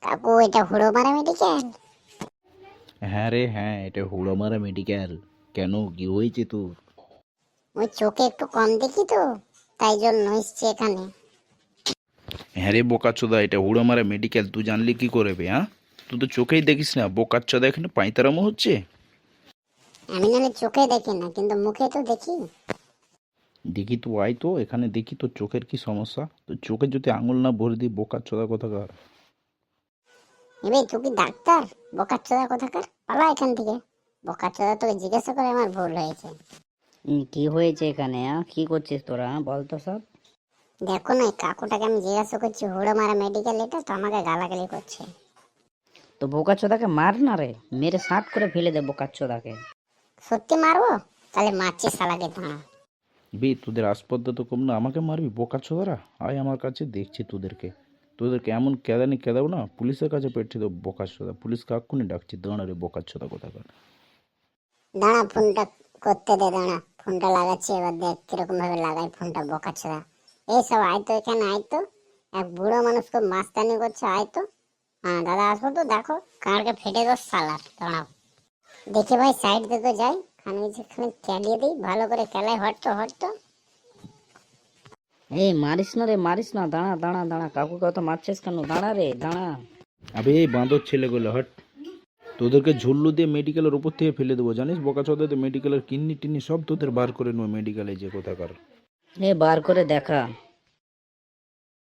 কাকু এটা হুড়োমারা মেডিকেল? হ্যাঁ রে হ্যাঁ, এটা হুড়োমারা মেডিকেল। কেন, কি হয়েছে তোর? ওই চোখে একটু কম দেখি তো, তাই জন্য এসছি এখানে। হ্যাঁ রে বোকাচোদা, এটা হুড়োমারা মেডিকেল, তুই জানলি কি করে বে? হ্যাঁ, তুই তো চোখেই দেখিস না, বোকাচোদা এখানে পাঁয়তারামো হচ্ছে। আমি নাহলে চোখে দেখি না, কিন্তু মুখে তো দেখি। দেখি তো, আয় তো এখানে দেখি তোর চোখের কি সমস্যা। তোর চোখে যদি আঙুল না ভরে দিই, বোকাচোদা কোথাকার। এবে তুই কি ডাক্তার? বোকাচ্চোদা কোথাকার, পালা এখান থেকে। বোকাচ্চোদা তোকে জিজ্ঞাসা করে আমার ভুল হয়েছে। কি হয়েছে এখানে? কি করছিস তোরা? বল তো সব। দেখো না, এই কাকুটাকে আমি জিজ্ঞাসা করছি হুড়োমারা মেডিকেল এটা, তো আমাকে গালাগালি করছে। তো বোকাচোদাকে মার না রে, মেরে সাট করে ফেলে দে বোকাচোদাকে। সত্যি মারবো? তাহলে মারছি শালাকে, দাঁড়া। বে তোদের আসপদ্দা তো কম না, আমাকে মারবি বোকাচোদারা? আয় আমার কাছে, দেখছি তোদেরকে এমন কেদানি কেদাও না, পুলিশের কাছে পেটছি তো বোকাচোদা। পুলিশকে এক্ষুনি ডাকছি, দাঁড়া রে বোকাচোদা কোথাকার। দাঁড়া, ফোনটা করতে দে, দাঁড়া ফোনটা লাগাচ্ছি, এবার দেখ কিরকম ভাবে লাগাই ফোনটা। বোকাচ্চোদা এই সব আয় তো এখানে, আয় তো। এক বুড়ো মানুষ খুব মাস্তানি করছে, আয় তো। হ্যাঁ দাদা, আসো তো, দেখো কাঁড়কে ফেটে দোস সালার, দাঁড়াও। দেখি ভাই, সাইড দিয়ে তো যাই, খানে যেখানে ক্যালিয়ে দিই ভালো করে, খেলায় হটতো হটতো। এই মারিস না রে, মারিস না, দাঁড়া দাঁড়া দাঁড়া, কাকুকে অত মারছিস কেন? দাঁড়া রে, দাঁড়া। আবে এই বাঁদর ছেলেগুলো হট, তোদেরকে ঝুল্লু দিয়ে মেডিকেলের উপর থেকে ফেলে দেবো জানিস বোকাচোদা। মেডিকেলের কিডনি টিন্নি সব তোদের বার করে নেবো মেডিকেলে যে কোথাকার। বার করে দেখা।